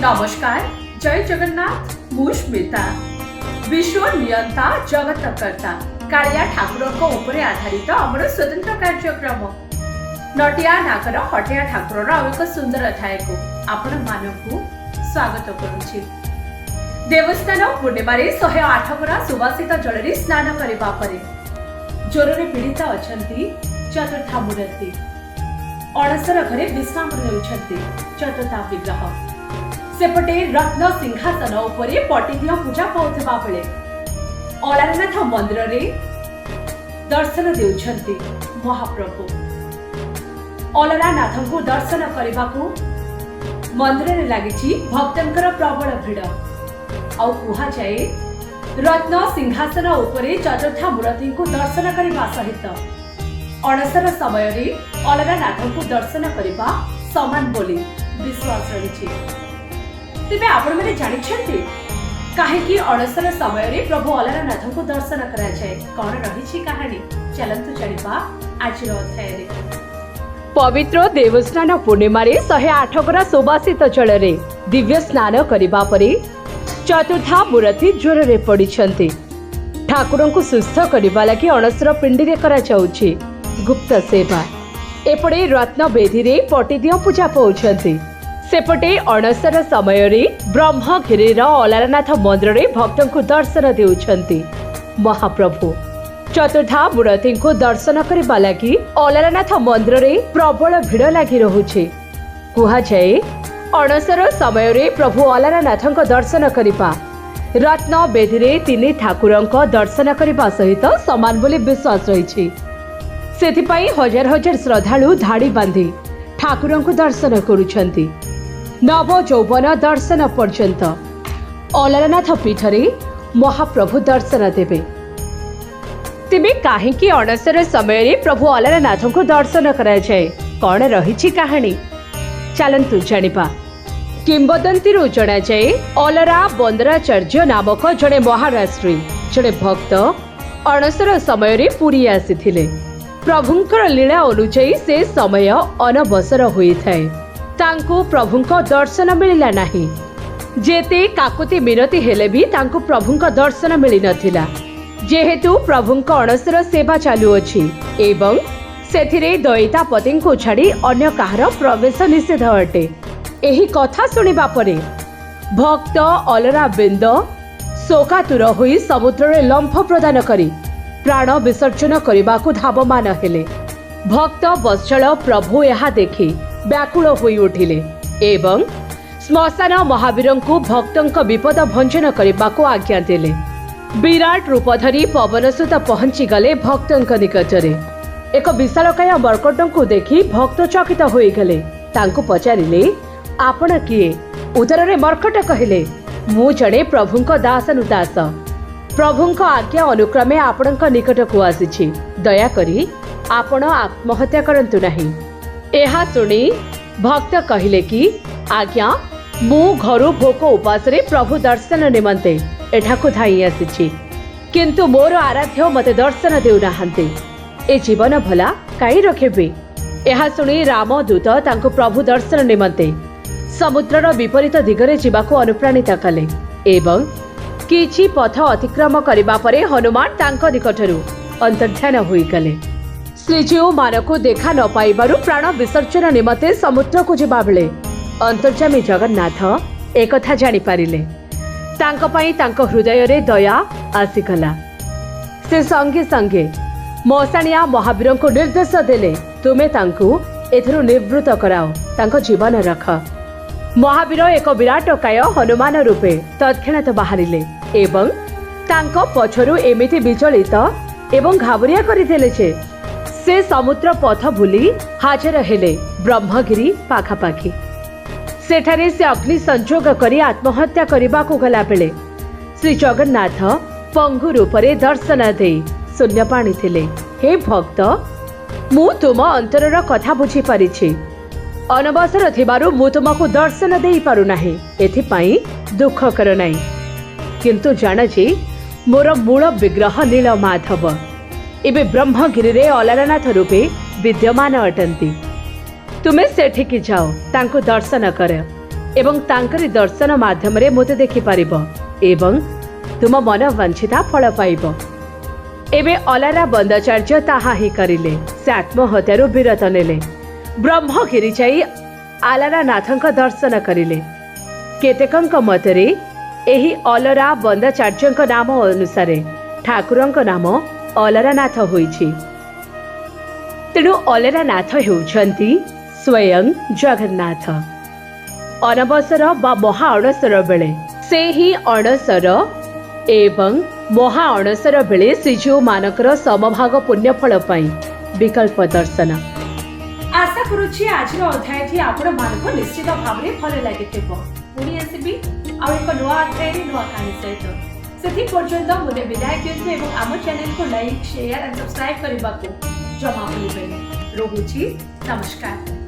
नमस्कार जय जगन्नाथ मुस्मिता विश्व नियंता जगत कर्ता कालिया ठाकुर उपरे आधारित आमर स्वतंत्र कार्यक्रम नटिया नागर हटिया ठाकुर एक सुंदर अध्याय को आपण मानकु स्वागत करुछि। देवस्थान पूर्णिमा 108 गरा सुवासित जल स्नान करबा परे ज्वरे पीड़ित अछंती चतुर्था मूर्ति अणसर घरे विश्राम नेउछंती चतुर्था विग्रह सेपटे रत्न सिंहासन उपरे पटिदिय पूजा पाउथबा बेले अलारनाथ मंदिर रे दर्शन देउछंती महाप्रभु। अलारनाथ को दर्शन करबाकू मंदिर रे लागिछि भक्तंकर प्रबल भिड़ आउ कुहा जाए रत्न सिंहासन उपरे चतुर्था मूर्ति को दर्शन करबा सहित अणसर समय रे अलारनाथ को दर्शन करबा समान बोली विश्वास रहिछि। तेबे आपण माने जानिछन्ते काहेकि अणसर समय रे प्रभु अलारनाथ को दर्शन करा जाए कोन रहिछि कहानी चलंतु जानिबा आजिर अध्याय रे। पवित्र देवस्थान पूर्णिमा 108 गरा सुवासित जल रे दिव्य स्नान करिबा परे चतुर्था मूर्ति ज्वर रे पडिछन्ते। ठाकुर को सुस्थ करिबा लागि अणसर पिंडी रे करा जाउछि गुप्त सेवा। एपटे रत्न बेदी रे पटिदिय पूजा पाउछन्ते। सेपटे अणसर समय रे ब्रह्मगिरीर अलारनाथ मंदिर रे भक्तों को दर्शन देउछन्ति महाप्रभु। चतुर्था मूर्ति को दर्शन करबा लागि अलारनाथ मंदिर रे प्रबल भिड़ लागि रहुछि। कुहा जाए अणसर समय रे प्रभु अलारनाथ को दर्शन करिबा रत्न बेदी रे तीन ठाकुरंक दर्शन करबा सहित समान बोली विश्वास रहिछि। सेथिपाई हजार हजार श्रद्धालु धाड़ी बांधी ठाकुरं को दर्शन करुछन्ति। नव यौवन दर्शन पर्यंत अलारनाथ पीठरे महाप्रभु दर्शन देवे। तेबे काहेकि अणसर समय रे प्रभु अलारनाथ को दर्शन करा जाए कौन रहिछि कहानी चलंतु जानिबा। किंबदंती रो जणा जाए अलरा बंदराचार्य नामक जड़े महाराष्ट्री जड़े भक्त अणसर समय रे पुरी आसीथिले। प्रभुंकर लीला अनुଯାୟୀ से समय अनबसर होई थाए तांको प्रभुंको दर्शन मिलिला नाही। जेते काकुति मिनती हेले भी तांको प्रभुंको दर्शन मिली नथिला जेहेतु प्रभुंको अणसर सेवा चालू अछि एवं सेथिरे दयितापति को छाड़ी अन्य काहर प्रवेश निषेध अटे। एही कथा सुनिबा परे भक्त अलरा बिंद शोकातुर होई समुद्र रे लंफ प्रदान करी प्राण विसर्जन करने को धावमान हेले। भक्त वत्सल प्रभु यहा देखि व्याकुल होई उठिले एवं श्मशान महावीर को भक्तों विपद भंजन करने को आज्ञा देले। विराट रूप धरी पवनसुत पहुंची गले भक्तों निकटरे। एक विशालकाय मर्कट को देखि भक्त चकित होई गले। तांको पचारिले आपण किए? उत्तर रे मर्कट कहिले मु जड़े प्रभुंको दासनुदास प्रभुंको आज्ञा अनुक्रमे आपणक निकट को आसीछि दया करी आपण आत्महत्या करंतु नाही। एहा सुनी भक्त कहिले कि आज्ञा मु घरु भोक उपास रे प्रभु दर्शन निमंते एठाको धाई आसीछि किंतु मोर आराध्य मते दर्शन देउ नाहंते ए जीवन भला काई रखेबे। एहा सुनी रामदूत तांको प्रभु दर्शन निमंते समुद्रर विपरीत दिगरे जीवाको अनुप्राणित कले एवं किछि पथ अतिक्रम करिबा परे हनुमान तांको निकटरू अंतर्ध्यान होई गले। श्रीजीव मानकु देखा न पाइबारु प्राण विसर्जन निमते समुद्र को जिबा बेले अंतर्जामी जगन्नाथ एक कथा जानि पारिले। तांको पई तांको हृदय रे दया आसीगला। से संगे संगे मौसाणिया महावीर को निर्देश देले तुमे तांको एथरु निवृत्त कराओ तांको जीवन रख। महावीर एक विराटकाय हनुमान रूपे तत्क्षणात बाहरिले एवं तांको पछरु एमिति विचलित एवं घाबरिया करिदेले जे से समुद्र पथ भूली हाजर हेले ब्रह्मगिरी पाखापाखी। सेठारे से अग्नि संजोग करी आत्महत्या करबा को गला बेले श्री जगन्नाथ पंगु रूपरे दर्शन दे शून्य पानी थिले। हे भक्त मु तुम अंतरर कथा बुझी परिछि अनवसर थिबारु मु तुमको दर्शन देई पारु नाही एथिपाई दुख कर नाही किंतु जान जे मोर मूल विग्रह नील माधव एबे ब्रह्मगिरी रे अलारनाथ रूपे विद्यमान अटंती। तुमे सेठिकी जाओ तांको दर्शन कर ଏବଂ ତାଙ୍କରି ଦର୍ଶନ ମାଧ୍ୟମରେ ମୋତେ ଦେଖିପାରିବ ଏବଂ ତୁମ ମନ ବାଞ୍ଛିତା ଫଳ ପାଇବ। ଏବେ ଅଲାରା ବନ୍ଦାଚାର୍ଯ୍ୟ ତାହା ହିଁ କରିଲେ। ସେ ଆତ୍ମହତ୍ୟାରୁ ବିରତ ନେଲେ। ବ୍ରହ୍ମଗିରି ଯାଇ ଆଲାରା ନାଥଙ୍କ ଦର୍ଶନ କରିଲେ। କେତେକଙ୍କ ମତରେ ଏହି ଅଲରା ବନ୍ଦାଚାର୍ଯ୍ୟଙ୍କ ନାମ ଅନୁସାରେ ଠାକୁରଙ୍କ ନାମ ଅଲାରା ନାଥ ହୋଇଛି। ତେଣୁ ଅଲାରା ନାଥ ହେଉଛନ୍ତି ସ୍ୱୟଂ ଜଗନ୍ନାଥ। ଅନବସର ବା ମହା ଅଣସର ବେଳେ ସେ ହିଁ ଅଣସର ଏବଂ ମହା ଅଣସର ବେଳେ ଶ୍ରୀଜୀଉମାନଙ୍କର ସମଭାଗ ପୁଣ୍ୟଫଳ ପାଇଁ ବିକଳ୍ପ ଦର୍ଶନ। ଆଶା କରୁଛି ଆଜିର ଅଧ୍ୟାୟଟି ଆପଣମାନଙ୍କୁ ନିଶ୍ଚିତ ଭାବରେ ଭଲ ଲାଗିଥିବ। ପୁଣି ଆସିବି ଆଉ ଏକ ନୂଆ ଅଧ୍ୟାୟରେ ନୂଆ କାହାଣୀ ସହିତ। ସେଥି ପର୍ଯ୍ୟନ୍ତ ମୋତେ ବିଦାୟ ଦିଅନ୍ତୁ ଏବଂ ଆମ ଚ୍ୟାନେଲକୁ ଲାଇକ୍, ସେୟାର ଆଣ୍ଡ ସବସ୍କ୍ରାଇବ୍ କରିବାକୁ ଜମା ଭୁଲିବେନି। ରହୁଛି, ନମସ୍କାର।